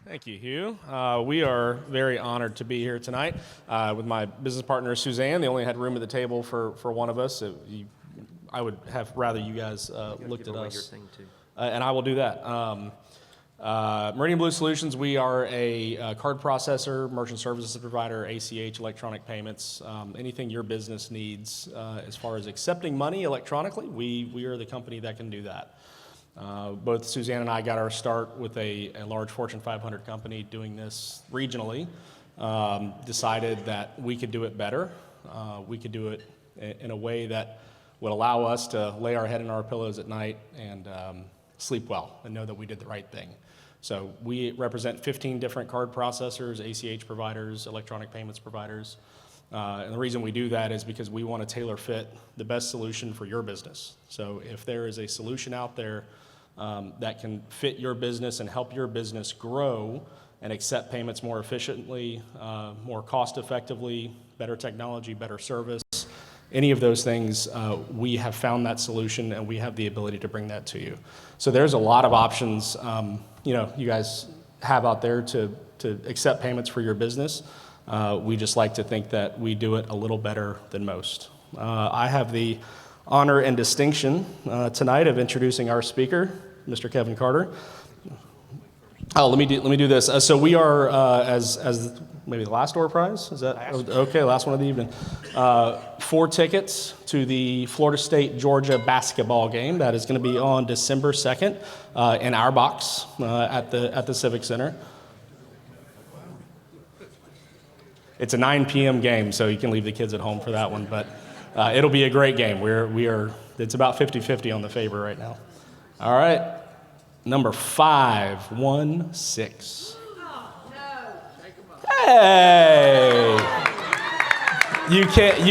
Thank you, Hugh. We are very honored to be here tonight with my business partner, Suzanne. They only had room at the table for one of us. I would have rather you guys looked at us. And I will do that. Meridian Blue Solutions, we are a card processor, merchant services provider, ACH, electronic payments, anything your business needs as far as accepting money electronically, we are the company that can do that. Both Suzanne and I got our start with a large Fortune 500 company doing this regionally, decided that we could do it better. We could do it in a way that would allow us to lay our head in our pillows at night and sleep well and know that we did the right thing. So we represent 15 different card processors, ACH providers, electronic payments providers. And the reason we do that is because we want to tailor fit the best solution for your business. So if there is a solution out there that can fit your business and help your business grow and accept payments more efficiently, more cost effectively, better technology, better service, any of those things, we have found that solution and we have the ability to bring that to you. So there's a lot of options you guys have out there to accept payments for your business. We just like to think that we do it a little better than most. I have the honor and distinction tonight of introducing our speaker, Mr. Kevin Carter. Oh, let me do this. So we are, as maybe the last door prize? Is that okay? Last one of the evening. 4 tickets to the Florida State-Georgia basketball game. That is going to be on December 2nd in our box at the Civic Center. It's a 9 p.m. game, so you can leave the kids at home for that one. But it'll be a great game. It's about 50-50 on the favor right now. All right. Number 516. Hey! You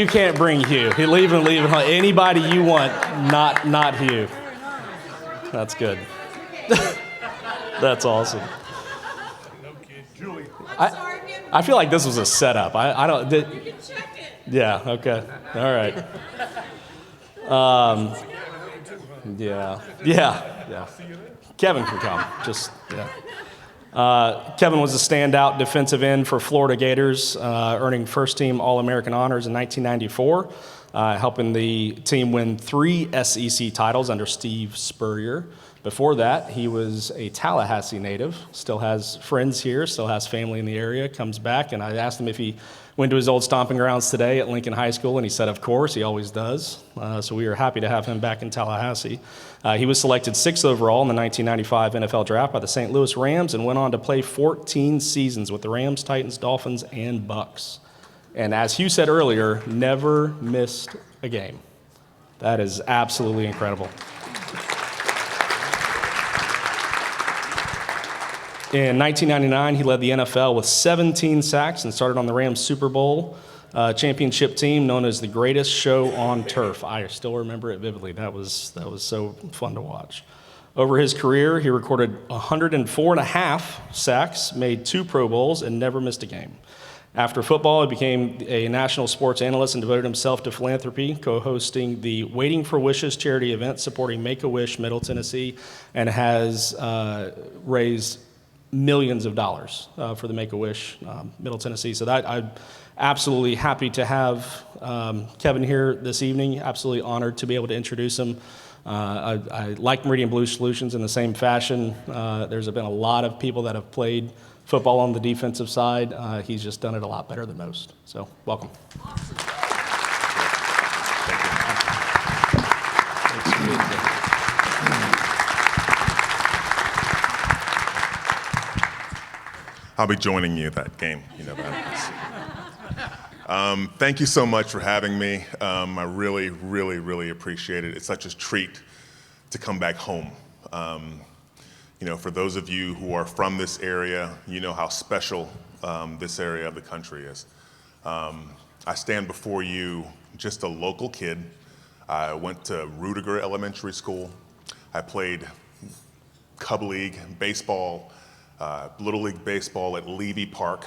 can't bring Hugh. Leave him. Anybody you want, not Hugh. That's good. That's awesome. I feel like this was a setup. I don't. You can check it. Yeah. Okay. All right. Yeah. Kevin can come. Kevin was a standout defensive end for Florida Gators, earning first-team All-American honors in 1994, helping the team win 3 SEC titles under Steve Spurrier. Before that, he was a Tallahassee native, still has friends here, still has family in the area, comes back, and I asked him if he went to his old stomping grounds today at Lincoln High School, and he said, of course, he always does. So we are happy to have him back in Tallahassee. He was selected 6th overall in the 1995 NFL Draft by the St. Louis Rams and went on to play 14 seasons with the Rams, Titans, Dolphins, and Bucks. And as Hugh said earlier, never missed a game. That is absolutely incredible. In 1999, he led the NFL with 17 sacks and started on the Rams Super Bowl championship team known as the greatest show on turf. I still remember it vividly. That was so fun to watch. Over his career, he recorded 104.5 sacks, made 2 Pro Bowls, and never missed a game. After football, he became a national sports analyst and devoted himself to philanthropy, co-hosting the Waiting for Wishes charity event supporting Make-A-Wish Middle Tennessee, and has raised millions of dollars for the Make-A-Wish Middle Tennessee. So I'm absolutely happy to have Kevin here this evening. Absolutely honored to be able to introduce him. I like Meridian Blue Solutions in the same fashion. There's been a lot of people that have played football on the defensive side. He's just done it a lot better than most. So welcome. Awesome. I'll be joining you at that game. You know that. Thank you so much for having me. I really, really, really appreciate it. It's such a treat to come back home. For those of you who are from this area, you know how special this area of the country is. I stand before you just a local kid. I went to Rudiger Elementary School. I played Cub League, baseball, Little League Baseball at Levy Park.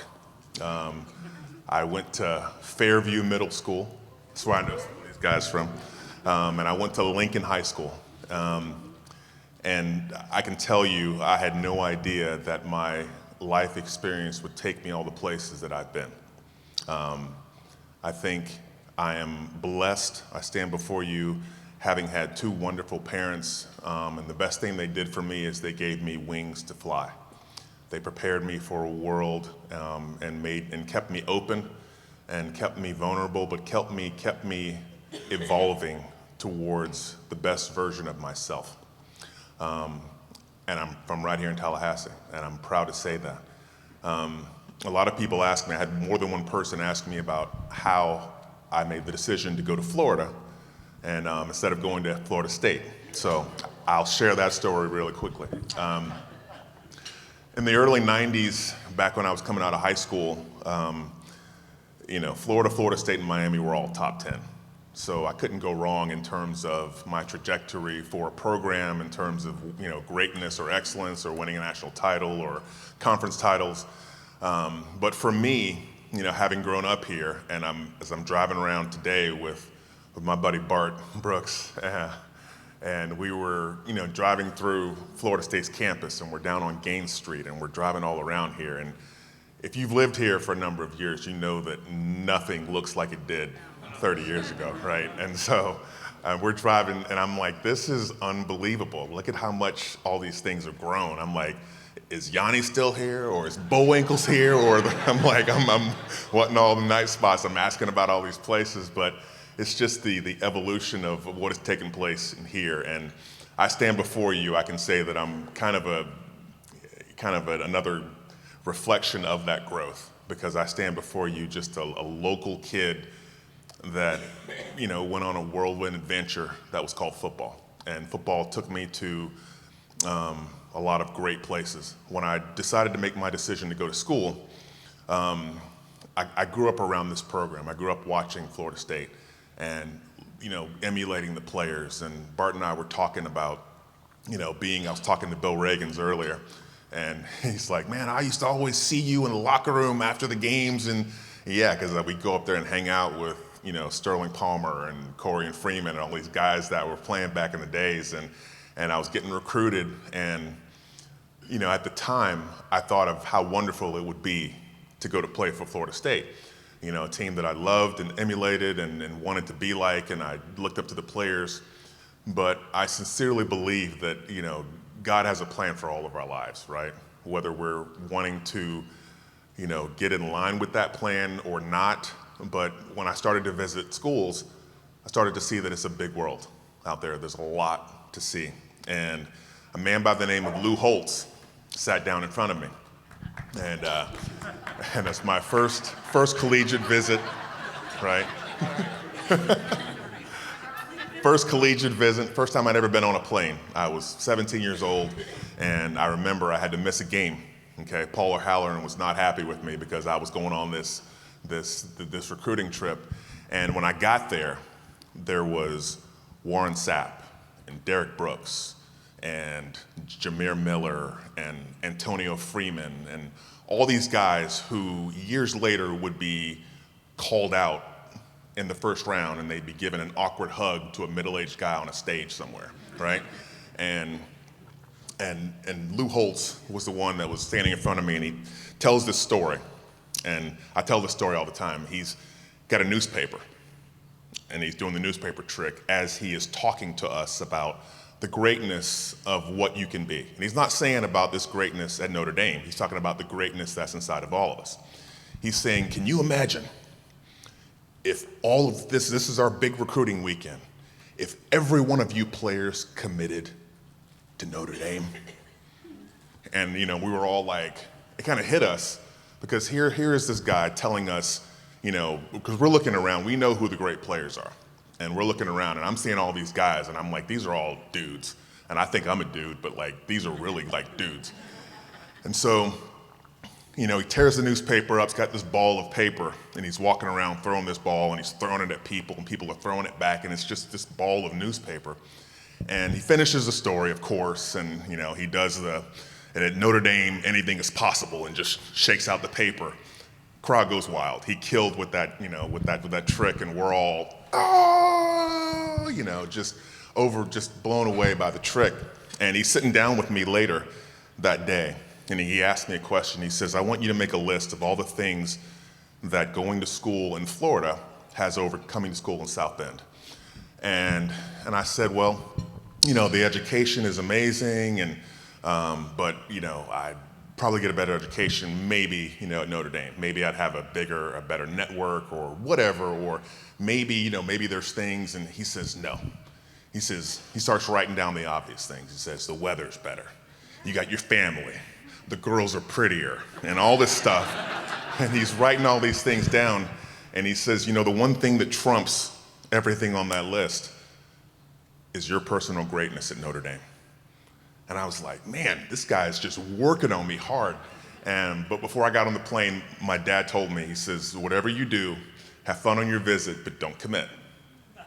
I went to Fairview Middle School. That's where I know some of these guys from. And I went to Lincoln High School. And I can tell you, I had no idea that my life experience would take me all the places that I've been. I think I am blessed. I stand before you having had two wonderful parents, and the best thing they did for me is they gave me wings to fly. They prepared me for a world and kept me open and kept me vulnerable, but kept me evolving towards the best version of myself. And I'm from right here in Tallahassee, and I'm proud to say that. A lot of people ask me, I had more than one person ask me about how I made the decision to go to Florida and instead of going to Florida State. So I'll share that story really quickly. In the early 90s, back when I was coming out of high school, Florida State, and Miami were all top 10. So I couldn't go wrong in terms of my trajectory for a program, in terms of greatness or excellence or winning a national title or conference titles. But for me, having grown up here, and as I'm driving around today with my buddy Bart Brooks, and we were driving through Florida State's campus, and we're down on Gaines Street, and we're driving all around here. And if you've lived here for a number of years, you know that nothing looks like it did 30 years ago, right? And so we're driving, and I'm like, this is unbelievable. Look at how much all these things have grown. I'm like, is Yanni still here, or is Bullwinkle's here? Or I'm wanting all the night spots. I'm asking about all these places, but it's just the evolution of what has taken place in here. And I stand before you, I can say that I'm kind of another reflection of that growth, because I stand before you just a local kid that went on a whirlwind adventure that was called football. And football took me to a lot of great places. When I decided to make my decision to go to school, I grew up around this program. I grew up watching Florida State and emulating the players. And Bart and I were talking about I was talking to Bill Reagans earlier, and he's like, man, I used to always see you in the locker room after the games. And yeah, because we'd go up there and hang out with Sterling Palmer and Corey and Freeman and all these guys that were playing back in the days. And I was getting recruited, and at the time, I thought of how wonderful it would be to go to play for Florida State, a team that I loved and emulated and wanted to be like, and I looked up to the players. But I sincerely believe that God has a plan for all of our lives, right? Whether we're wanting to get in line with that plan or not. But when I started to visit schools, I started to see that it's a big world out there. There's a lot to see. And a man by the name of Lou Holtz sat down in front of me. And it's my first collegiate visit, right? First collegiate visit, first time I'd ever been on a plane. I was 17 years old, and I remember I had to miss a game. Okay, Paul O'Halloran was not happy with me because I was going on this recruiting trip. And when I got there, there was Warren Sapp and Derek Brooks and Jameer Miller and Antonio Freeman and all these guys who years later would be called out in the first round, and they'd be given an awkward hug to a middle-aged guy on a stage somewhere, right? And Lou Holtz was the one that was standing in front of me, and he tells this story. And I tell this story all the time. He's got a newspaper, and he's doing the newspaper trick as he is talking to us about the greatness of what you can be. And he's not saying about this greatness at Notre Dame. He's talking about the greatness that's inside of all of us. He's saying, can you imagine if all of this is our big recruiting weekend, if every one of you players committed to Notre Dame? And we were all like, it kind of hit us, because here is this guy telling us, because we're looking around, we know who the great players are. And we're looking around, and I'm seeing all these guys, and I'm like, these are all dudes. And I think I'm a dude, but these are really dudes. And so, he tears the newspaper up, he's got this ball of paper, and he's walking around throwing this ball, and he's throwing it at people, and people are throwing it back, and it's just this ball of newspaper. And he finishes the story, of course, and he does and at Notre Dame, anything is possible, and just shakes out the paper. Crowd goes wild. He killed with that trick, and we're all, just blown away by the trick. And he's sitting down with me later that day, and he asked me a question. He says, I want you to make a list of all the things that going to school in Florida has over coming to school in South Bend. And I said, well, the education is amazing, and but I'd probably get a better education maybe at Notre Dame. Maybe I'd have a better network or whatever, or maybe maybe there's things. And he says no. He starts writing down the obvious things. He says the weather's better, you got your family, the girls are prettier, and all this stuff. And he's writing all these things down, and he says, the one thing that trumps everything on that list is your personal greatness at Notre Dame. And I was like, man, this guy is just working on me hard. But before I got on the plane, my dad told me, he says, whatever you do, have fun on your visit, but don't commit.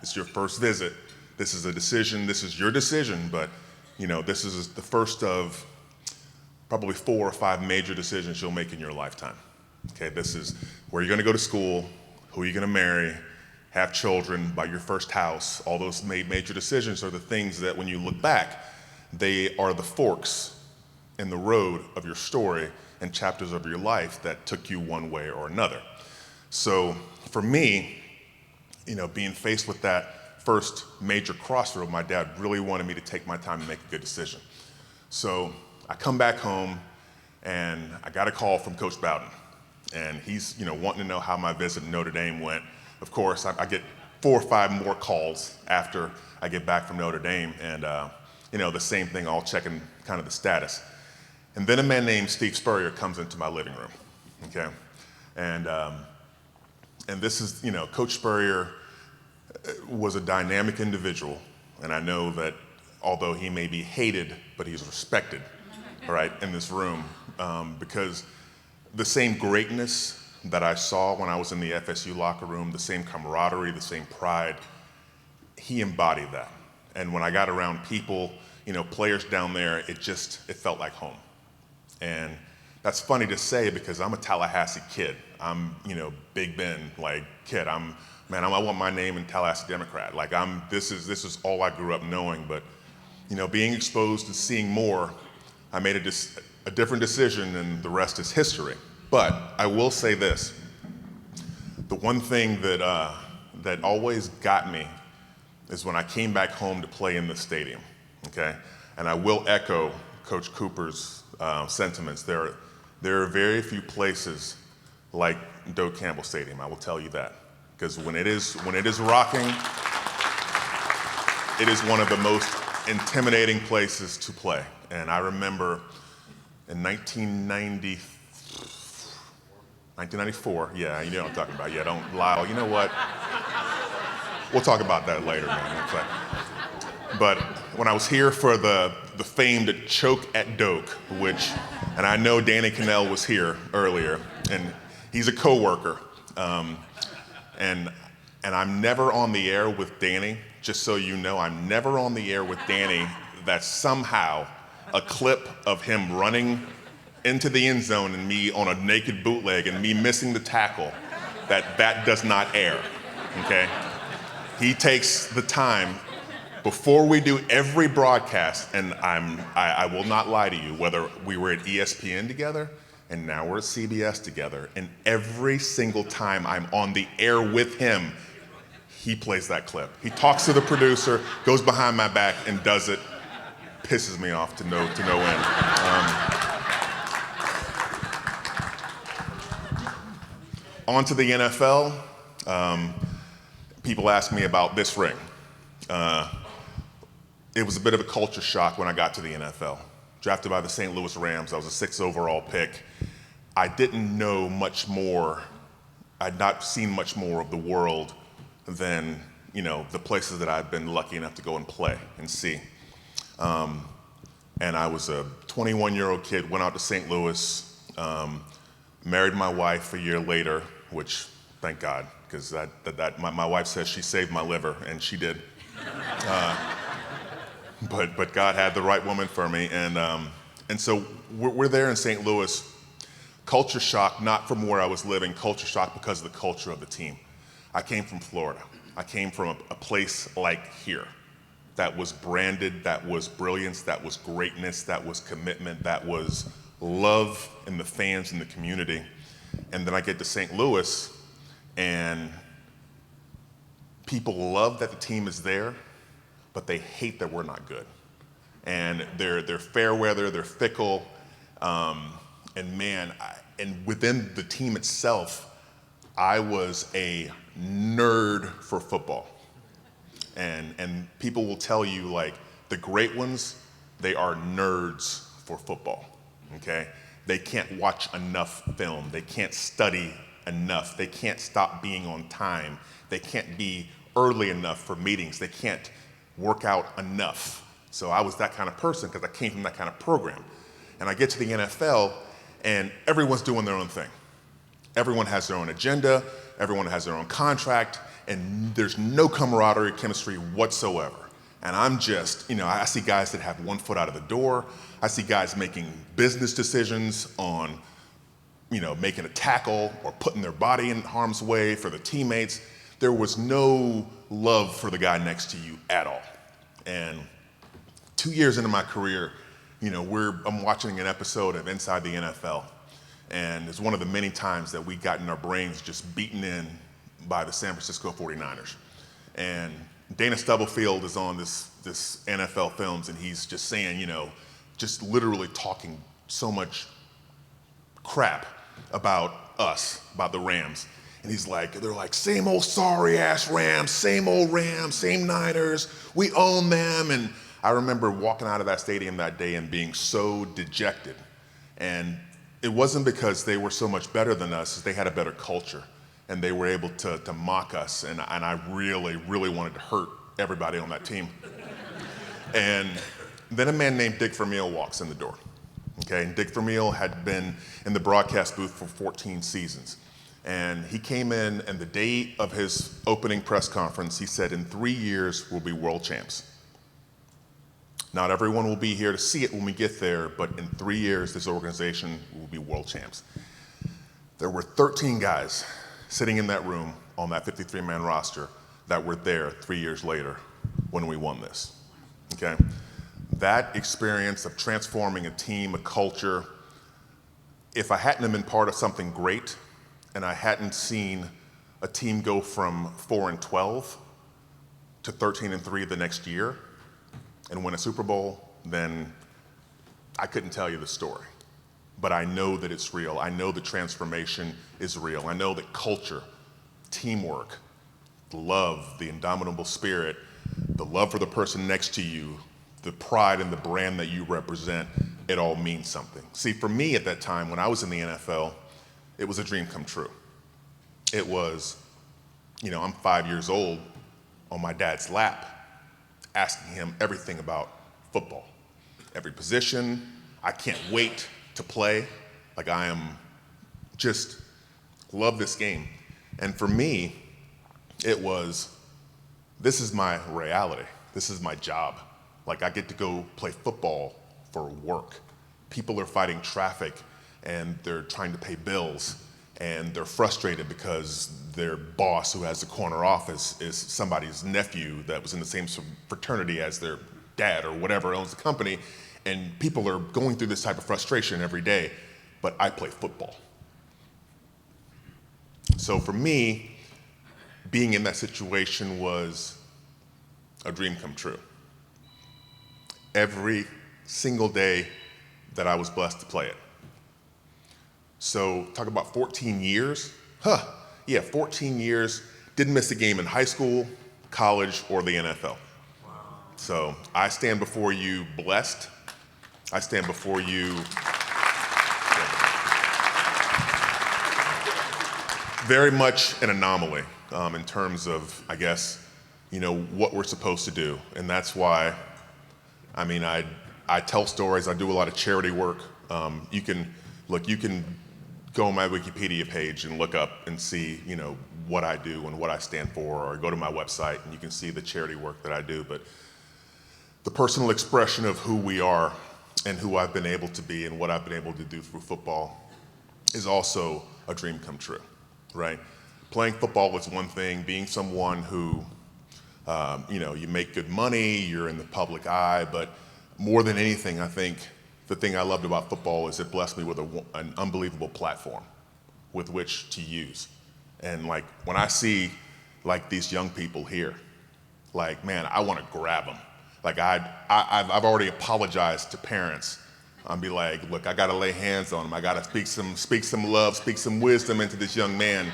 It's your first visit. This is a decision. This is your decision, but this is the first of probably 4 or 5 major decisions you'll make in your lifetime. Okay, this is where you're gonna go to school, who you're gonna marry, have children, buy your first house. All those major decisions are the things that when you look back, they are the forks in the road of your story and chapters of your life that took you one way or another. So for me, being faced with that first major crossroad, my dad really wanted me to take my time to make a good decision. So I come back home and I got a call from Coach Bowden. And he's wanting to know how my visit to Notre Dame went. Of course, I get 4 or 5 more calls after I get back from Notre Dame, and the same thing, all checking kind of the status. And then a man named Steve Spurrier comes into my living room, okay? And this is, Coach Spurrier was a dynamic individual, and I know that although he may be hated, but he's respected, all right, in this room, because the same greatness that I saw when I was in the FSU locker room, the same camaraderie, the same pride, he embodied that. And when I got around people, players down there, it felt like home. And that's funny to say because I'm a Tallahassee kid. I'm, Big Ben, kid. I want my name in Tallahassee Democrat. This is all I grew up knowing. But, being exposed to seeing more, I made a different decision, and the rest is history. But I will say this: the one thing that always got me is when I came back home to play in the stadium. Okay, and I will echo Coach Cooper's sentiments. There are very few places like Doak Campbell Stadium. I will tell you that, because when it is rocking, it is one of the most intimidating places to play. And I remember in 1994, yeah, you know what I'm talking about. Yeah, don't lie. You know what? We'll talk about that later, man. But when I was here for the famed Choke at Doak, and I know Danny Cannell was here earlier, and he's a coworker, and I'm never on the air with Danny. Just so you know, I'm never on the air with Danny. That somehow a clip of him running into the end zone and me on a naked bootleg and me missing the tackle, that does not air, okay? He takes the time before we do every broadcast, and I will not lie to you, whether we were at ESPN together and now we're at CBS together, and every single time I'm on the air with him, he plays that clip. He talks to the producer, goes behind my back and does it, pisses me off to no end. On to the NFL. People ask me about this ring. It was a bit of a culture shock when I got to the NFL. Drafted by the St. Louis Rams, I was a 6th overall pick. I didn't know much more. I'd not seen much more of the world than the places that I've been lucky enough to go and play and see. And I was a 21-year-old kid, went out to St. Louis, married my wife a year later, which, thank God, because my wife says she saved my liver, and she did. But God had the right woman for me, and so we're there in St. Louis. Culture shock, not from where I was living, culture shock because of the culture of the team. I came from Florida. I came from a place like here, that was branded, that was brilliance, that was greatness, that was commitment, that was love in the fans and the community. And then I get to St. Louis, and people love that the team is there, but they hate that we're not good. And they're fair weather, they're fickle, and man, and within the team itself, I was a nerd for football. And people will tell you, like, the great ones, they are nerds for football, okay? They can't watch enough film. They can't study enough. They can't stop being on time. They can't be early enough for meetings. They can't work out enough. So I was that kind of person because I came from that kind of program. And I get to the NFL, and everyone's doing their own thing. Everyone has their own agenda. Everyone has their own contract. And there's no camaraderie, chemistry whatsoever. And I'm just, I see guys that have one foot out of the door. I see guys making business decisions on, making a tackle or putting their body in harm's way for the teammates. There was no love for the guy next to you at all. And 2 years into my career, I'm watching an episode of Inside the NFL. And it's one of the many times that we got in our brains just beaten in by the San Francisco 49ers. And Dana Stubblefield is on this NFL Films, and he's just saying, just literally talking so much crap about us, about the Rams. And they're like, same old sorry ass Rams, same Niners, we own them. And I remember walking out of that stadium that day and being so dejected. And it wasn't because they were so much better than us, they had a better culture. And they were able to mock us, and I really, really wanted to hurt everybody on that team. And then a man named Dick Vermeil walks in the door, okay? And Dick Vermeil had been in the broadcast booth for 14 seasons. And he came in, and the day of his opening press conference, he said, in 3 years, we'll be world champs. Not everyone will be here to see it when we get there, but in 3 years, this organization will be world champs. There were 13 guys sitting in that room on that 53-man roster that were there 3 years later when we won this, okay? That experience of transforming a team, a culture, if I hadn't have been part of something great and I hadn't seen a team go from 4-12 to 13-3 the next year and win a Super Bowl, then I couldn't tell you the story. But I know that it's real. I know the transformation is real. I know that culture, teamwork, love, the indomitable spirit, the love for the person next to you, the pride and the brand that you represent, it all means something. See, for me at that time, when I was in the NFL, it was a dream come true. It was, I'm 5 years old on my dad's lap, asking him everything about football. Every position, I can't wait to play. Like, I am just love this game. And for me, it was, this is my reality. This is my job. Like, I get to go play football for work. People are fighting traffic, and they're trying to pay bills, and they're frustrated because their boss, who has the corner office, is somebody's nephew that was in the same fraternity as their dad or whatever owns the company. And people are going through this type of frustration every day, but I play football. So for me, being in that situation was a dream come true. Every single day that I was blessed to play it. So talk about 14 years. 14 years. Didn't miss a game in high school, college, or the NFL. Wow. So I stand before you blessed. I stand before you very much an anomaly in terms of, I guess, what we're supposed to do. And that's why, I tell stories. I do a lot of charity work. You can go on my Wikipedia page and look up and see, what I do and what I stand for, or go to my website and you can see the charity work that I do. But the personal expression of who we are and who I've been able to be and what I've been able to do through football is also a dream come true, right? Playing football was one thing. Being someone who You make good money, you're in the public eye, but more than anything, I think the thing I loved about football is it blessed me with an unbelievable platform with which to use. And like when I see like these young people here, like, man, I want to grab them. Like I've already apologized to parents. I'll be like, look, I got to lay hands on him. I got to speak some love, speak some wisdom into this young man,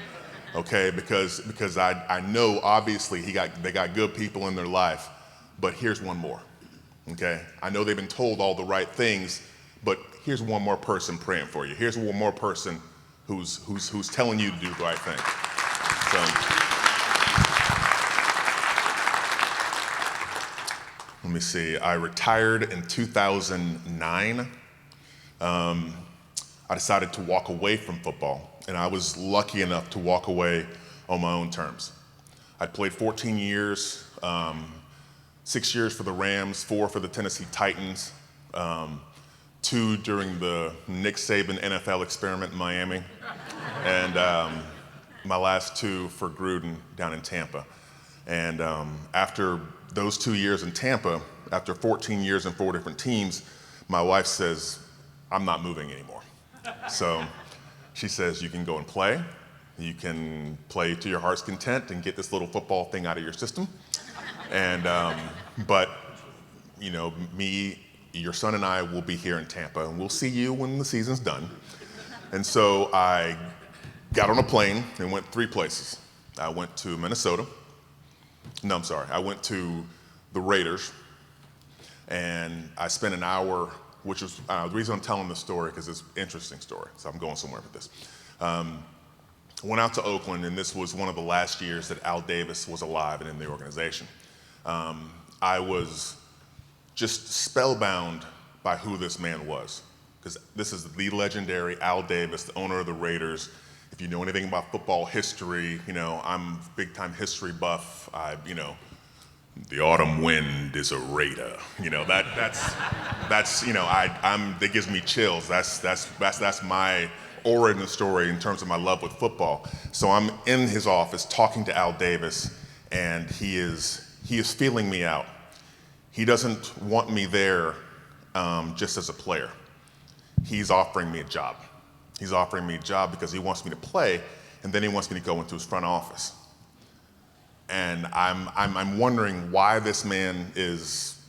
okay? Because I know obviously they got good people in their life, but here's one more, okay? I know they've been told all the right things, but here's one more person praying for you. Here's one more person who's telling you to do the right thing. So let me see. I retired in 2009. I decided to walk away from football, and I was lucky enough to walk away on my own terms. I played 14 years, 6 years for the Rams, 4 for the Tennessee Titans, 2 during the Nick Saban NFL experiment in Miami, and my last 2 for Gruden down in Tampa. And after those 2 years in Tampa, after 14 years in 4 different teams, my wife says, I'm not moving anymore. So she says, you can go and play. You can play to your heart's content and get this little football thing out of your system. And, but, me, your son and I will be here in Tampa, and we'll see you when the season's done. And so I got on a plane and went 3 places. I went to Minnesota. No, I'm sorry. I went to the Raiders, and I spent an hour, which was the reason I'm telling this story because it's an interesting story, so I'm going somewhere with this. Went out to Oakland, and this was one of the last years that Al Davis was alive and in the organization. I was just spellbound by who this man was, because this is the legendary Al Davis, the owner of the Raiders. If you know anything about football history, I'm a big-time history buff. The autumn wind is a Raider. That gives me chills. That's my origin story in terms of my love with football. So I'm in his office talking to Al Davis, and he is feeling me out. He doesn't want me there just as a player. He's offering me a job. He's offering me a job because he wants me to play, and then he wants me to go into his front office. And I'm wondering why this man is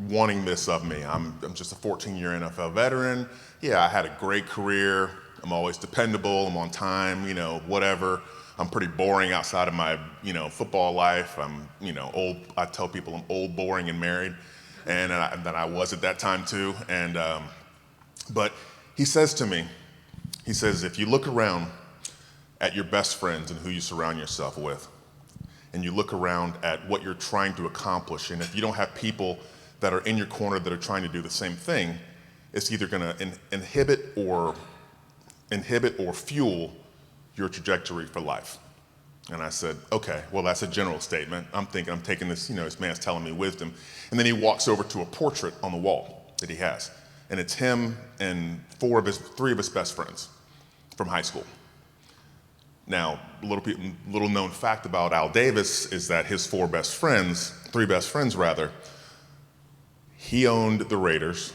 wanting this of me. I'm just a 14-year NFL veteran. Yeah, I had a great career. I'm always dependable. I'm on time. Whatever. I'm pretty boring outside of my football life. I'm old. I tell people I'm old, boring, and married, and that I was at that time too. And but he says to me. He says, if you look around at your best friends and who you surround yourself with, and you look around at what you're trying to accomplish, and if you don't have people that are in your corner that are trying to do the same thing, it's either going to inhibit or fuel your trajectory for life. And I said, okay, well, that's a general statement. I'm taking this, this man's telling me wisdom. And then he walks over to a portrait on the wall that he has. And it's him and 3 of his best friends from high school. Now, little known fact about Al Davis is that his 3 best friends, he owned the Raiders.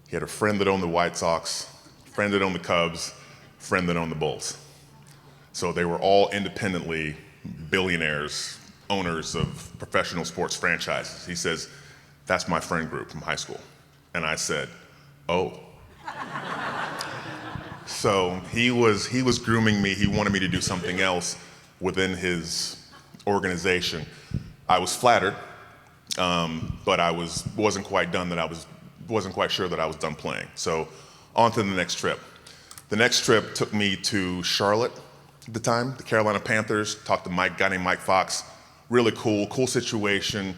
He had a friend that owned the White Sox, a friend that owned the Cubs, a friend that owned the Bulls. So they were all independently billionaires, owners of professional sports franchises. He says, that's my friend group from high school. And I said, oh. So he was grooming me. He wanted me to do something else within his organization. I was flattered, but I wasn't quite done. Wasn't quite sure that I was done playing. So on to the next trip. The next trip took me to Charlotte at the time, the Carolina Panthers. Talked to a guy named Mike Fox. Really cool situation,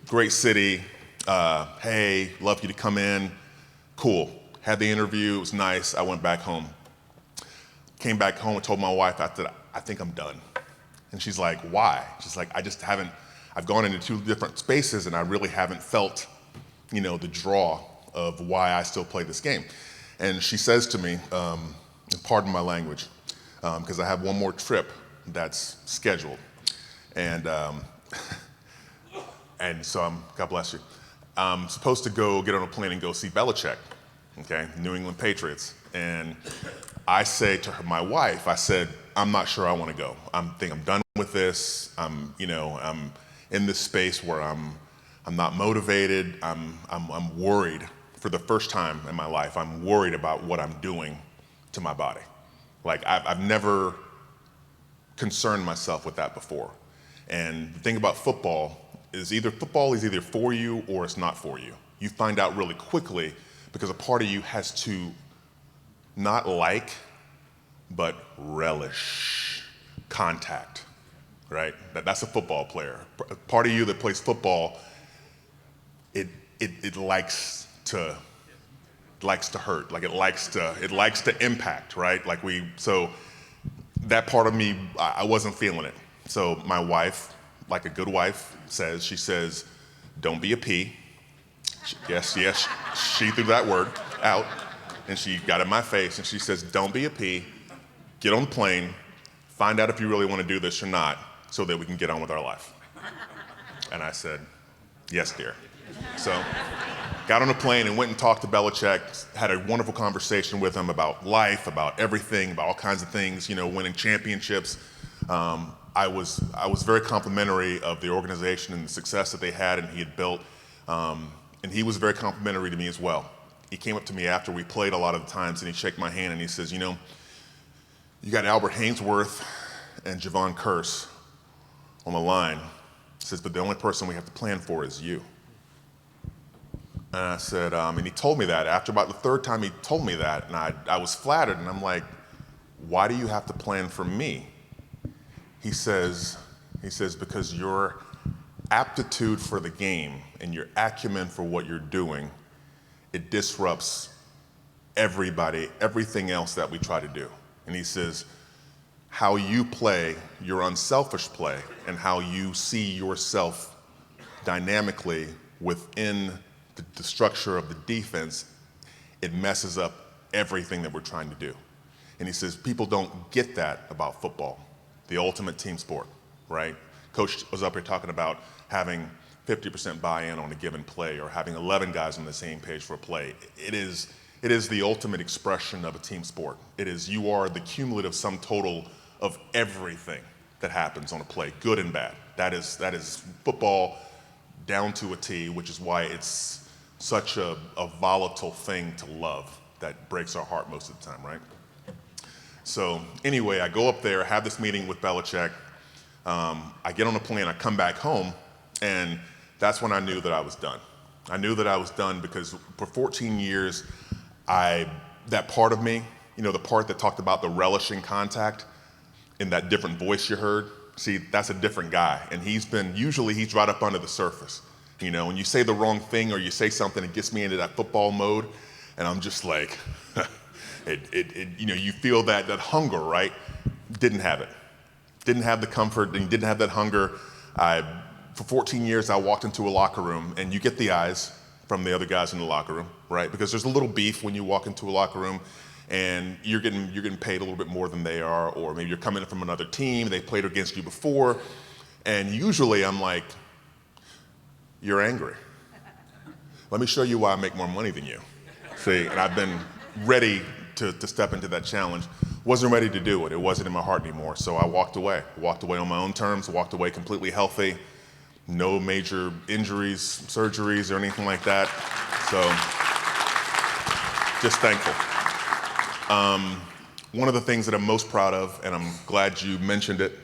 great city. Hey, love you to come in. Cool. Had the interview, it was nice. I went back home. Came back home and told my wife, I think I'm done. And she's like, why? She's like, I've gone into 2 different spaces and I really haven't felt, the draw of why I still play this game. And she says to me, pardon my language, because I have one more trip that's scheduled. And And so God bless you. I'm supposed to go get on a plane and go see Belichick, okay, New England Patriots. And I say to my wife, I said, I'm not sure I want to go. I think I'm done with this. I'm in this space where I'm not motivated. I'm worried for the first time in my life. I'm worried about what I'm doing to my body. Like I've never concerned myself with that before. And the thing about football is either for you or it's not for you. You find out really quickly because a part of you has to not like, but relish contact, right? That's a football player. Part of you that plays football, it likes to hurt, like it likes to impact, right? So that part of me, I wasn't feeling it. So my wife, like a good wife, she says, don't be a P. Yes, she threw that word out, and she got in my face, and she says, don't be a P, get on the plane, find out if you really want to do this or not, so that we can get on with our life. And I said, yes, dear. So got on a plane and went and talked to Belichick, had a wonderful conversation with him about life, about everything, about all kinds of things, winning championships. I was very complimentary of the organization and the success that they had and he had built. And he was very complimentary to me as well. He came up to me after we played a lot of the times and he shook my hand and he says, you got Albert Hainsworth and Javon Curse on the line. He says, but the only person we have to plan for is you. And I said, and he told me that after about the third time he told me that, and I was flattered, and I'm like, why do you have to plan for me? He says, because your aptitude for the game and your acumen for what you're doing, it disrupts everything else that we try to do. And he says, how you play, your unselfish play, and how you see yourself dynamically within the structure of the defense, it messes up everything that we're trying to do. And he says, people don't get that about football, the ultimate team sport, right? Coach was up here talking about having 50% buy-in on a given play or having 11 guys on the same page for a play. It is the ultimate expression of a team sport. You are the cumulative sum total of everything that happens on a play, good and bad. That is football down to a T, which is why it's such a volatile thing to love that breaks our heart most of the time, right? So anyway, I go up there, have this meeting with Belichick. I get on a plane, I come back home, and that's when I knew that I was done. I knew that I was done because for 14 years, that part of me, the part that talked about the relishing contact in that different voice you heard, see, that's a different guy. And usually he's right up under the surface. When you say the wrong thing or you say something, it gets me into that football mode, and I'm just like, you feel that hunger, right? Didn't have it. Didn't have the comfort and didn't have that hunger. For 14 years, I walked into a locker room, and you get the eyes from the other guys in the locker room, right? Because there's a little beef when you walk into a locker room, and you're getting paid a little bit more than they are, or maybe you're coming in from another team, they played against you before, and usually I'm like, you're angry. Let me show you why I make more money than you. See, and I've been ready to step into that challenge. Wasn't ready to do it. It wasn't in my heart anymore. So I walked away. Walked away on my own terms, walked away completely healthy. No major injuries, surgeries, or anything like that. So just thankful. One of the things that I'm most proud of, and I'm glad you mentioned it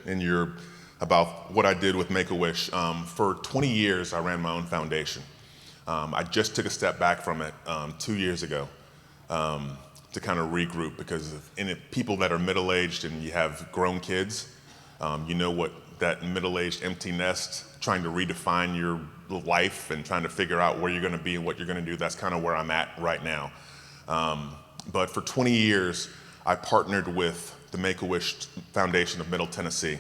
about what I did with Make-A-Wish. For 20 years, I ran my own foundation. I just took a step back from it 2 years ago to kind of regroup because people that are middle-aged and you have grown kids, you know what that middle-aged empty nest, trying to redefine your life and trying to figure out where you're going to be and what you're going to do, that's kind of where I'm at right now. But for 20 years, I partnered with the Make-A-Wish Foundation of Middle Tennessee.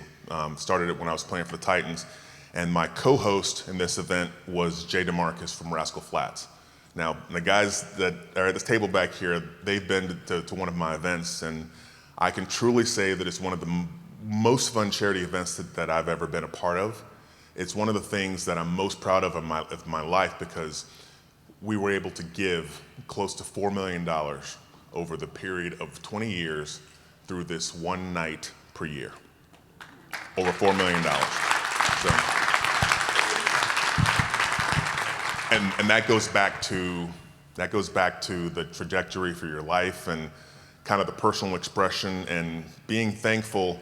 Started it when I was playing for the Titans. And my co-host in this event was Jay DeMarcus from Rascal Flatts. Now, the guys that are at this table back here, they've been to one of my events, and I can truly say that it's one of the most fun charity events that I've ever been a part of. it's one of the things that I'm most proud of my life, because we were able to give close to $4 million over the period of 20 years through this one night per year. Over $4 million. So, and that goes back to the trajectory for your life and kind of the personal expression, and being thankful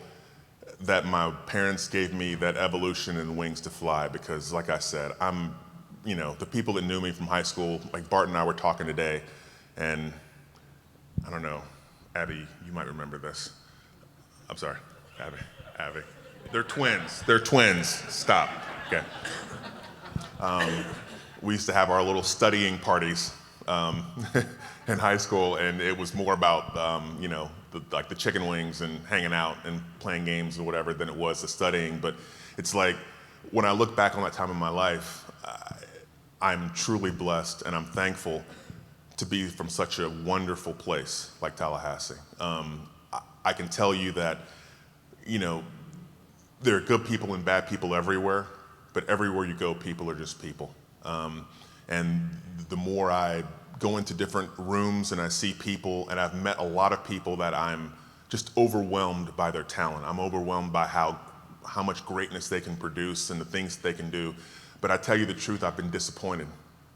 that my parents gave me that evolution and wings to fly, because like I said, the people that knew me from high school, like Bart and I were talking today, and I don't know, Abby, you might remember this. I'm sorry, Abby. They're twins, stop, okay. We used to have our little studying parties in high school, and it was more about, like the chicken wings and hanging out and playing games or whatever than it was the studying. But it's like, when I look back on that time in my life, I'm truly blessed, and I'm thankful to be from such a wonderful place like Tallahassee. I can tell you that, there are good people and bad people everywhere, but everywhere you go, people are just people. And the more I go into different rooms and I see people, and I've met a lot of people that I'm just overwhelmed by their talent. I'm overwhelmed by how much greatness they can produce and the things they can do. But I tell you the truth, I've been disappointed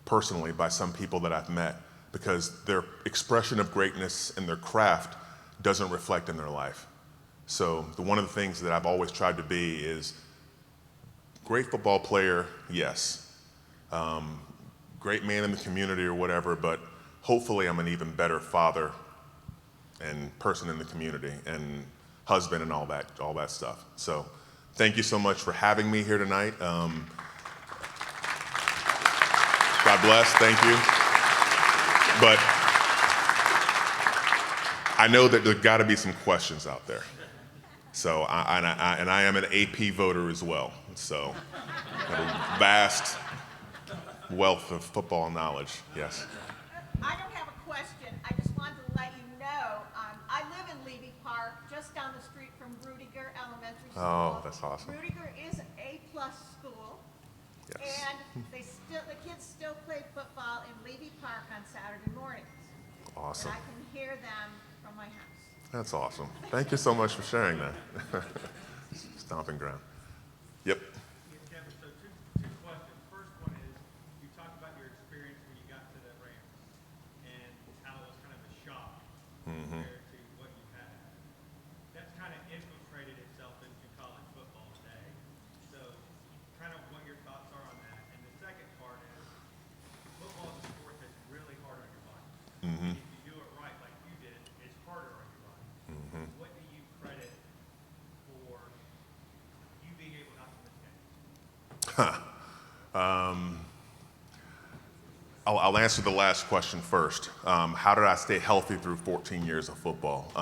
personally by some people that I've met, because their expression of greatness and their craft doesn't reflect in their life. So one of the things that I've always tried to be is great football player, yes. Great man in the community or whatever, but hopefully I'm an even better father and person in the community and husband and all that stuff. So thank you so much for having me here tonight. God bless, thank you. But I know that there's gotta be some questions out there. So, I am an AP voter as well. So, I have a vast wealth of football knowledge, yes. I don't have a question. I just wanted to let you know, I live in Levy Park, just down the street from Rudiger Elementary School. Oh, that's awesome. Rudiger is an A+ school. Yes. And the kids still play football in Levy Park on Saturday mornings. Awesome. And I can hear them from my house. That's awesome. Thank you so much for sharing that. Stomping ground. Yep. Kevin, so two questions. First one is, you talked about your experience when you got to the Rams and how it was kind of a shock compared to what you had. That's kind of infiltrated itself into college football today. So kind of what your thoughts are on that. And the second part is, football is a sport that's really hard on your body. If you do it right, like you did, it's harder on your body. What do you credit for you being able not to miss games? I'll answer the last question first. How did I stay healthy through 14 years of football?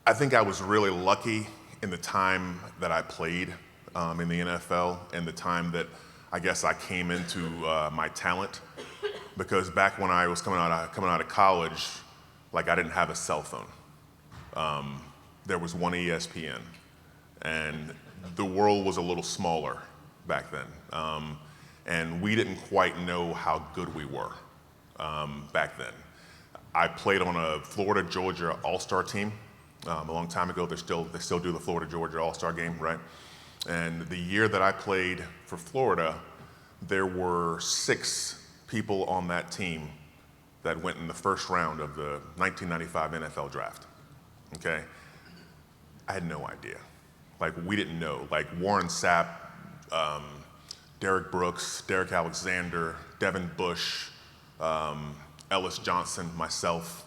I think I was really lucky in the time that I played in the NFL, and the time that I guess I came into my talent. Because back when I was coming out of college, like, I didn't have a cell phone. There was one ESPN, and the world was a little smaller back then. And we didn't quite know how good we were back then. I played on a Florida-Georgia All-Star team a long time ago. They still do the Florida-Georgia All-Star game, right? And the year that I played for Florida, there were 6 people on that team that went in the first round of the 1995 NFL draft, okay? I had no idea. Like, we didn't know. Like, Warren Sapp, Derek Brooks, Derek Alexander, Devin Bush, Ellis Johnson, myself,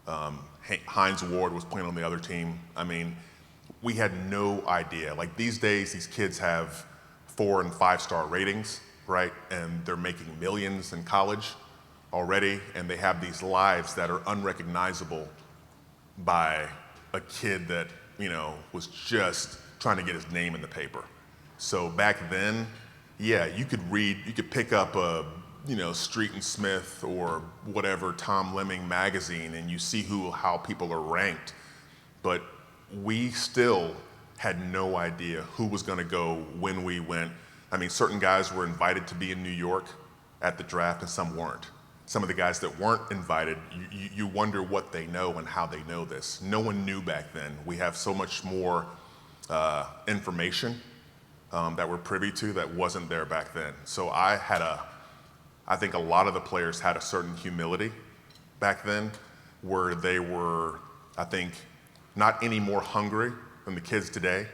Hines Ward was playing on the other team. I mean, we had no idea. Like, these days, these kids have 4- and 5-star ratings, right? And they're making millions in college already, and they have these lives that are unrecognizable by a kid that, was just trying to get his name in the paper. So back then, yeah, you could pick up a, Street and Smith or whatever, Tom Lemming magazine, and you see how people are ranked. But we still had no idea who was going to go when we went. I mean, certain guys were invited to be in New York at the draft and some weren't. Some of the guys that weren't invited, you wonder what they know and how they know this. No one knew back then. We have so much more information that we're privy to that wasn't there back then. So I think a lot of the players had a certain humility back then where they were, I think, not any more hungry than the kids today,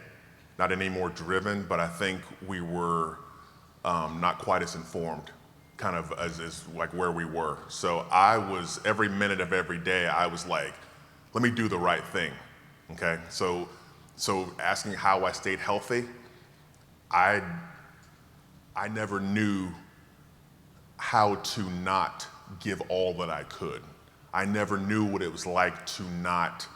not any more driven, but I think we were not quite as informed kind of as like where we were. So I was, every minute of every day, I was like, let me do the right thing, okay? So asking how I stayed healthy, I never knew how to not give all that I could. I never knew what it was like to not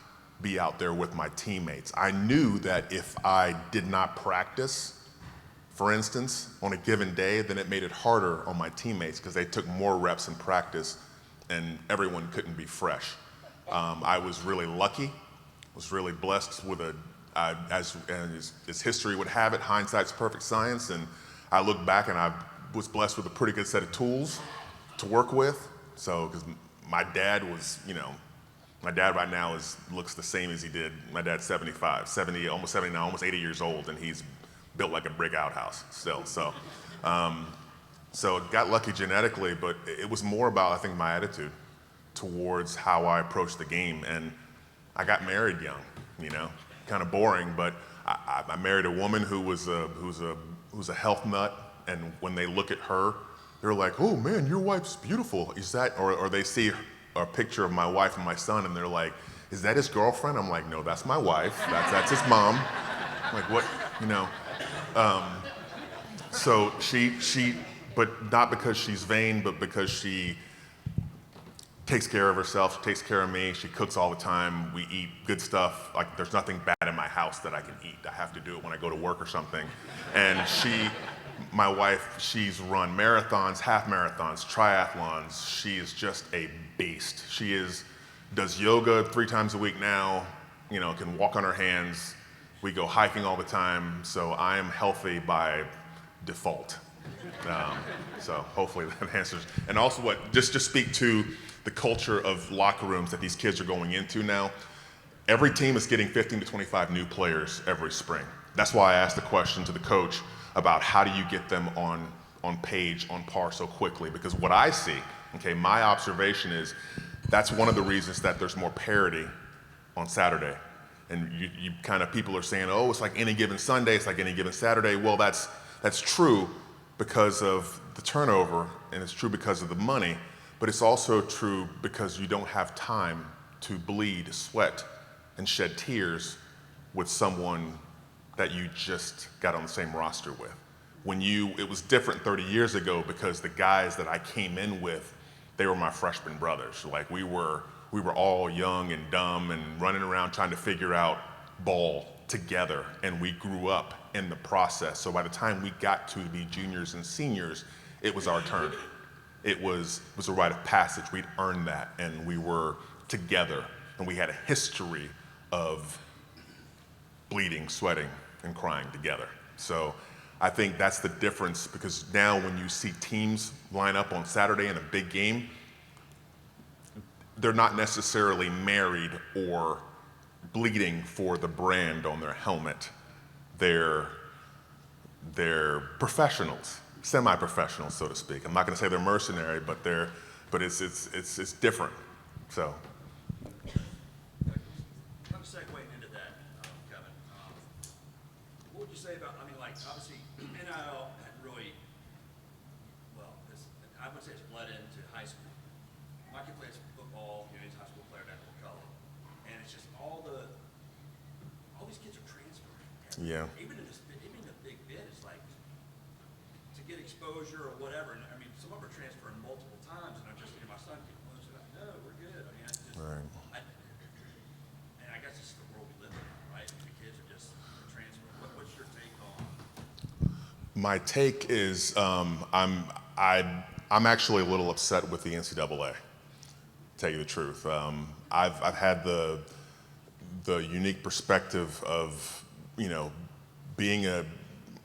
be out there with my teammates. I knew that if I did not practice, for instance, on a given day, then it made it harder on my teammates because they took more reps in practice and everyone couldn't be fresh. I was really lucky, was really blessed with as history would have it, hindsight's perfect science, and I look back and I was blessed with a pretty good set of tools to work with. So, because my dad was, my dad right now looks the same as he did. My dad's 75, 70, almost 79, almost 80 years old, and he's built like a brick outhouse still. So got lucky genetically, but it was more about, I think, my attitude towards how I approached the game. And I got married young, kind of boring, but I married a woman who's a health nut. And when they look at her, they're like, "Oh man, your wife's beautiful." Is that, or they see a picture of my wife and my son, and they're like, "Is that his girlfriend?" I'm like, "No, that's my wife. That's his mom." I'm like, what, So she, but not because she's vain, but because she takes care of herself, she takes care of me, she cooks all the time, we eat good stuff. Like, there's nothing bad in my house that I can eat. I have to do it when I go to work or something. And my wife, she's run marathons, half marathons, triathlons. She is just a beast. Does yoga 3 times a week now, can walk on her hands. We go hiking all the time, so I am healthy by default. So hopefully that answers. And also just to speak to the culture of locker rooms that these kids are going into now, every team is getting 15 to 25 new players every spring. That's why I asked the question to the coach about how do you get them on page, on par so quickly, because what I see, my observation is that's one of the reasons that there's more parity on Saturday. And you kind of, people are saying, oh, it's like any given Sunday, it's like any given Saturday. Well, that's true because of the turnover, and it's true because of the money, but it's also true because you don't have time to bleed, sweat, and shed tears with someone that you just got on the same roster with. It was different 30 years ago because the guys that I came in with, they were my freshman brothers. Like, we were all young and dumb and running around trying to figure out ball together, and we grew up in the process. So by the time we got to be juniors and seniors, it was our turn. It was a rite of passage. We'd earned that, and we were together, and we had a history of bleeding, sweating, and crying together. So I think that's the difference, because now when you see teams line up on Saturday in a big game, they're not necessarily married or bleeding for the brand on their helmet. They're professionals, semi-professionals, so to speak. I'm not going to say they're mercenary, but it's different. So. I'm segueing into that, Kevin. What would you say about? Obviously, NIL had really, I would say it's bled into high school. My kid plays football, he's a high school player down in McCullough, and it's just all these kids are transferring. Yeah. Even the big bit is like to get exposure or whatever. And some of them are transferring multiple times, and I'm just, my son keeps like, no, we're good. It's just, Right. And I guess it's the world we live in, right? The kids are just transferring. What's your take on? My take is I'm actually a little upset with the NCAA, to tell you the truth. I've had the unique perspective of being a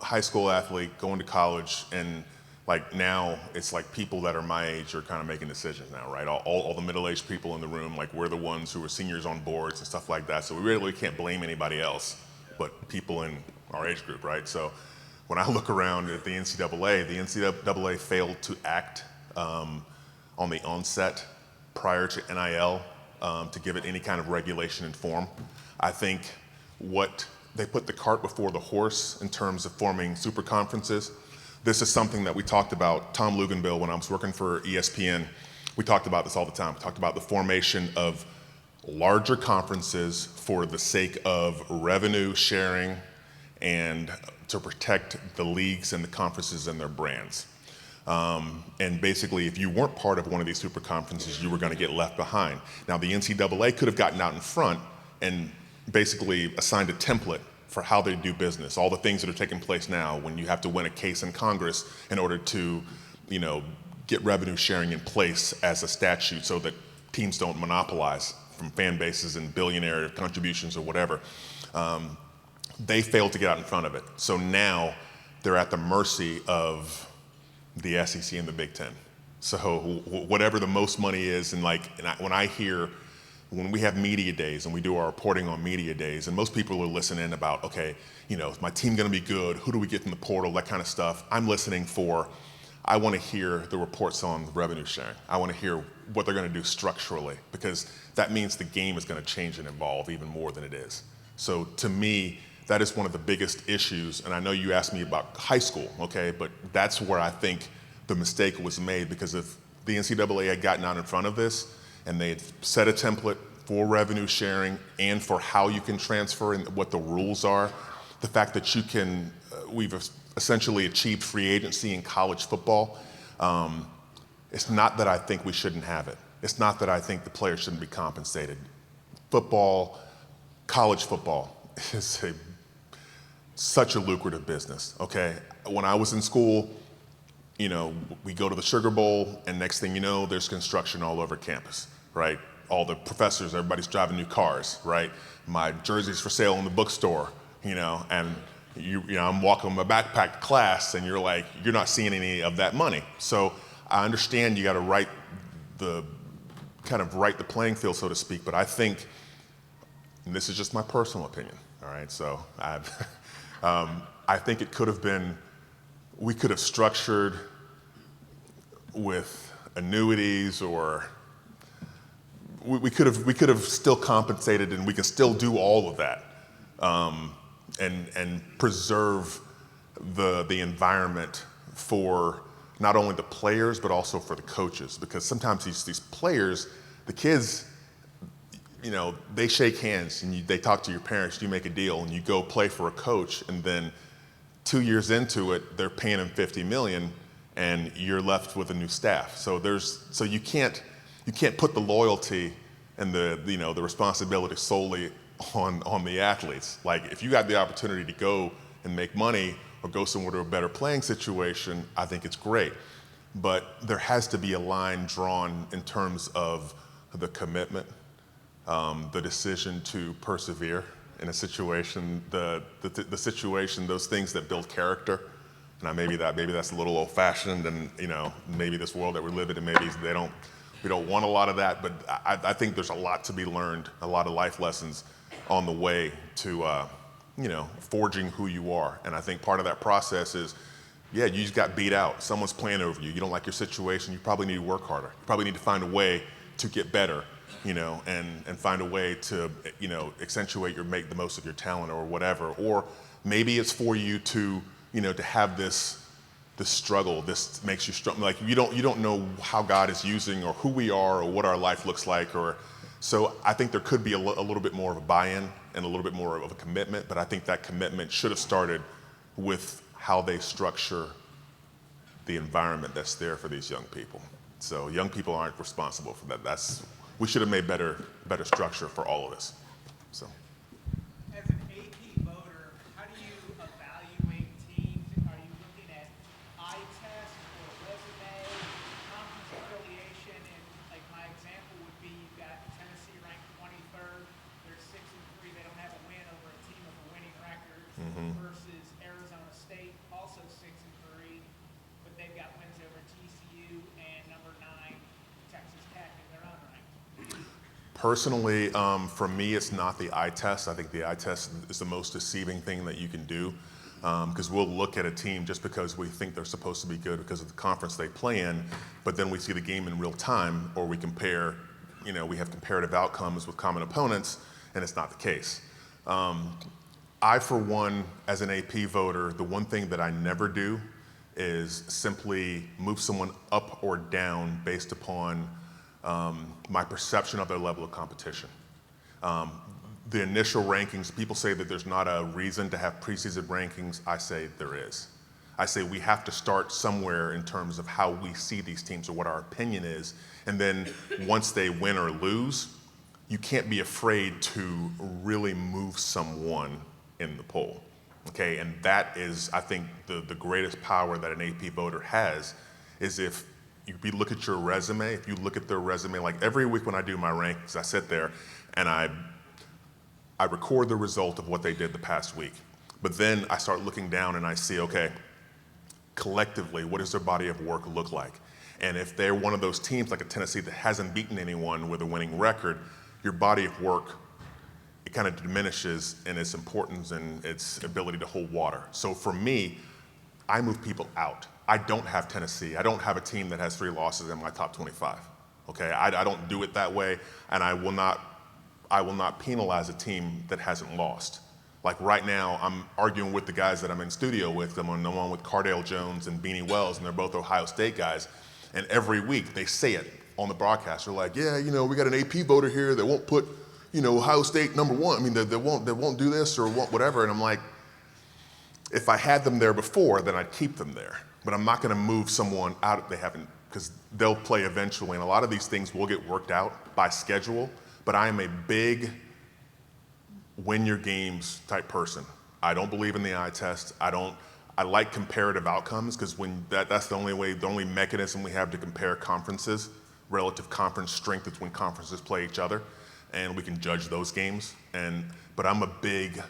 high school athlete, going to college, and like now it's like people that are my age are kind of making decisions now, right? All the middle-aged people in the room, like we're the ones who are seniors on boards and stuff like that. So we really can't blame anybody else but people in our age group, right? So when I look around at the NCAA failed to act on the onset prior to NIL to give it any kind of regulation and form. I think what they put the cart before the horse in terms of forming super conferences. This is something that we talked about, Tom Luganbill, when I was working for ESPN, we talked about this all the time. We talked about the formation of larger conferences for the sake of revenue sharing and to protect the leagues and the conferences and their brands. And basically, if you weren't part of one of these super conferences, you were going to get left behind. Now, the NCAA could have gotten out in front and basically assigned a template for how they do business, all the things that are taking place now when you have to win a case in Congress in order to, get revenue sharing in place as a statute so that teams don't monopolize from fan bases and billionaire contributions or whatever. They failed to get out in front of it. So now they're at the mercy of the SEC and the Big Ten. So whatever the most money is, when we have media days and we do our reporting on media days, and most people are listening about, okay, is my team going to be good? Who do we get from the portal? That kind of stuff. I'm listening I want to hear the reports on revenue sharing. I want to hear what they're going to do structurally, because that means the game is going to change and evolve even more than it is. So to me, that is one of the biggest issues. And I know you asked me about high school, okay, but that's where I think the mistake was made, because if the NCAA had gotten out in front of this and they had set a template for revenue sharing and for how you can transfer and what the rules are, the fact that we've essentially achieved free agency in college football, it's not that I think we shouldn't have it. It's not that I think the players shouldn't be compensated. Football, college football is such a lucrative business, okay? When I was in school, we go to the Sugar Bowl, and next thing you know, there's construction all over campus, right? All the professors, everybody's driving new cars, right? My jersey's for sale in the bookstore, and I'm walking with my backpack to class, and you're not seeing any of that money. So I understand you got to right the playing field, so to speak, but I think, and this is just my personal opinion, all right? So I think it could have been, we could have structured with annuities, or we could have still compensated, and we can still do all of that, and preserve the environment for not only the players but also for the coaches, because sometimes these players, the kids, they shake hands and they talk to your parents, you make a deal, and you go play for a coach, and then 2 years into it, they're paying them $50 million, and you're left with a new staff. So you can't put the loyalty and the responsibility solely on the athletes. Like, if you got the opportunity to go and make money or go somewhere to a better playing situation, I think it's great. But there has to be a line drawn in terms of the commitment, the decision to persevere in a situation, the situation, those things that build character. And maybe that's a little old-fashioned, and maybe this world that we're living in, maybe we don't want a lot of that. But I think there's a lot to be learned, a lot of life lessons on the way to forging who you are. And I think part of that process is, you just got beat out. Someone's playing over you. You don't like your situation. You probably need to work harder. You probably need to find a way to get better, and find a way to, accentuate make the most of your talent or whatever. Or maybe it's for you to, to have this struggle. This makes you strong. Like, you don't know how God is using, or who we are, or what our life looks like, so I think there could be a little bit more of a buy-in and a little bit more of a commitment, but I think that commitment should have started with how they structure the environment that's there for these young people. So young people aren't responsible for that. We should have made better structure for all of this. So. As an AP voter, how do you evaluate teams? Are you looking at eye test or resume, conference affiliation? And like my example would be, you've got Tennessee ranked 23rd. They're 6-3. They don't have a win over a team with a winning record. Personally, for me, it's not the eye test. I think the eye test is the most deceiving thing that you can do, because we'll look at a team just because we think they're supposed to be good because of the conference they play in, but then we see the game in real time, or we compare, we have comparative outcomes with common opponents, and it's not the case. I, for one, as an AP voter, the one thing that I never do is simply move someone up or down based upon my perception of their level of competition. The initial rankings, people say that there's not a reason to have preseason rankings. I say there is. I say we have to start somewhere in terms of how we see these teams or what our opinion is. And then once they win or lose, you can't be afraid to really move someone in the poll. Okay, and that is, I think, the greatest power that an AP voter has, is if you look at your resume, if you look at their resume, like every week when I do my rankings, I sit there and I record the result of what they did the past week. But then I start looking down and I see, okay, collectively, what does their body of work look like? And if they're one of those teams like a Tennessee that hasn't beaten anyone with a winning record, your body of work, it kind of diminishes in its importance and its ability to hold water. So for me, I move people out. I don't have Tennessee. I don't have a team that has 3 losses in my top 25. Okay, I don't do it that way, and I will not penalize a team that hasn't lost. Like right now, I'm arguing with the guys that I'm in studio with. I'm on the one with Cardale Jones and Beanie Wells, and they're both Ohio State guys. And every week they say it on the broadcast. They're like, yeah, we got an AP voter here that won't put, Ohio State number 1. I mean, they won't do this or won't whatever. And I'm like, if I had them there before, then I'd keep them there. But I'm not going to move someone out if they haven't, because they'll play eventually. And a lot of these things will get worked out by schedule. But I am a big win your games type person. I don't believe in the eye test. I like comparative outcomes, because that's the only mechanism we have to compare conferences. Relative conference strength is when conferences play each other, and we can judge those games. But I'm a big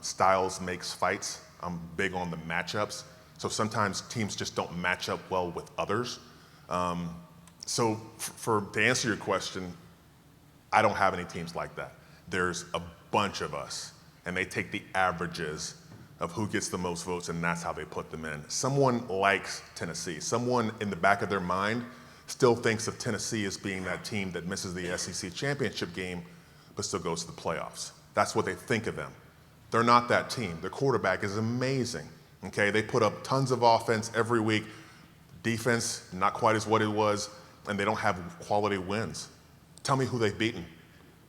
styles makes fights. I'm big on the matchups. So sometimes teams just don't match up well with others. So to answer your question, I don't have any teams like that. There's a bunch of us, and they take the averages of who gets the most votes, and that's how they put them in. Someone likes Tennessee. Someone in the back of their mind still thinks of Tennessee as being that team that misses the SEC championship game, but still goes to the playoffs. That's what they think of them. They're not that team. Their quarterback is amazing. Okay, they put up tons of offense every week. Defense, not quite as what it was, and they don't have quality wins. Tell me who they've beaten.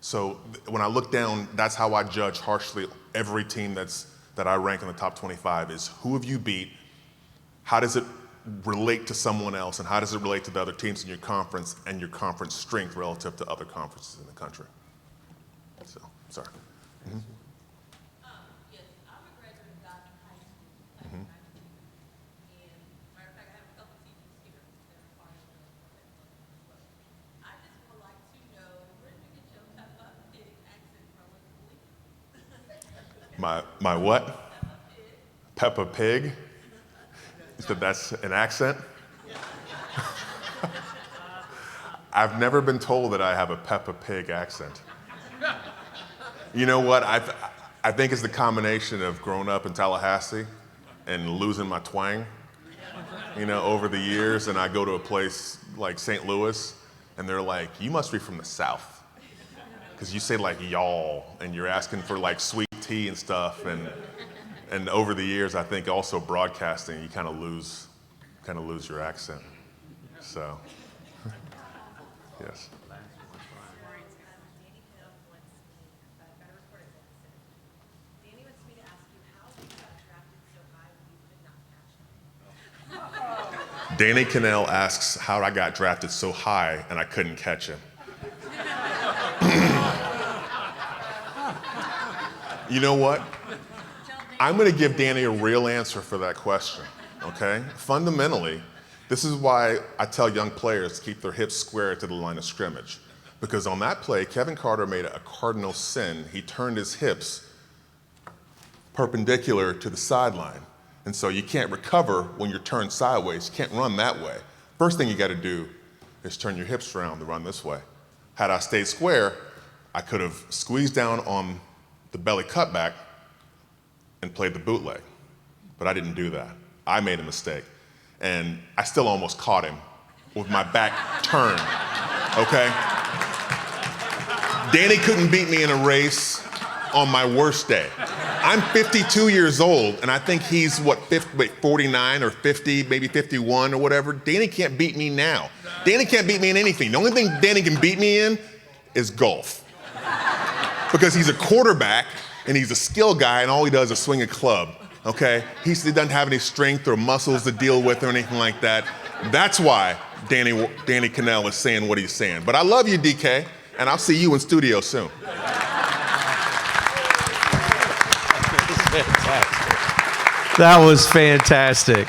So when I look down, that's how I judge harshly every team that I rank in the top 25 is who have you beat, how does it relate to someone else, and how does it relate to the other teams in your conference and your conference strength relative to other conferences in the country. So, sorry. Mm-hmm. Yes, I'm a graduate of Godin High School, and matter of fact, I have a couple teachers here that are part of the I just would like to know, where did you get your Peppa Pig accent from? My what? Peppa Pig? You said that's an accent? I've never been told that I have a Peppa Pig accent. You know what? I think it's the combination of growing up in Tallahassee and losing my twang, over the years. And I go to a place like St. Louis, and they're like, you must be from the South. Because you say like y'all, and you're asking for like sweet tea and stuff. And over the years, I think also broadcasting, you kind of lose your accent. So, yes. Danny wants me to ask you how you got drafted so high when you could not catch him. Danny Cannell asks how I got drafted so high and I couldn't catch him. You know what? I'm going to give Danny a real answer for that question, okay? Fundamentally, this is why I tell young players to keep their hips square to the line of scrimmage. Because on that play, Kevin Carter made a cardinal sin. He turned his hips perpendicular to the sideline. And so you can't recover when you're turned sideways. You can't run that way. First thing you got to do is turn your hips around to run this way. Had I stayed square, I could have squeezed down on the belly cutback and played the bootleg. But I didn't do that. I made a mistake. And I still almost caught him with my back turned, okay? Danny couldn't beat me in a race on my worst day. I'm 52 years old, and I think he's, 49 or 50, maybe 51 or whatever. Danny can't beat me now. Danny can't beat me in anything. The only thing Danny can beat me in is golf. Because he's a quarterback, and he's a skill guy, and all he does is swing a club, okay? He doesn't have any strength or muscles to deal with or anything like that. That's why Danny Cannell is saying what he's saying. But I love you, DK, and I'll see you in studio soon. That was fantastic.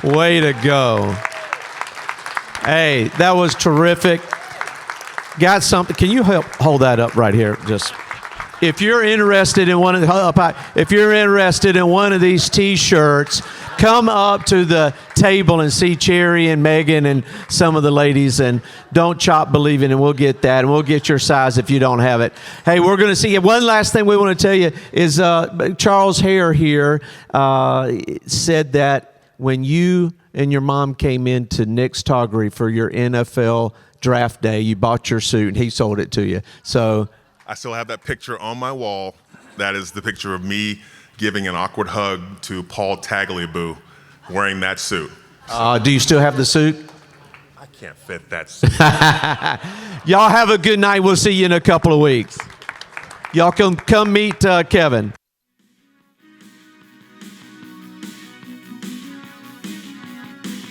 Way to go. Hey, that was terrific. Got something? Can you help hold that up right here? Just if you're interested in one of these T-shirts, come up to the table and see Cherry and Megan and some of the ladies, and don't chop believing, and we'll get that, and we'll get your size if you don't have it. Hey, we're going to see. One last thing we want to tell you is Charles Hare here said that when you and your mom came into Nick's Toggery for your NFL draft day, you bought your suit, and he sold it to you. So I still have that picture on my wall. That is the picture of me giving an awkward hug to Paul Tagliabue wearing that suit. do you still have the suit? I can't fit that suit. Y'all have a good night. We'll see you in a couple of weeks. Y'all come meet Kevin.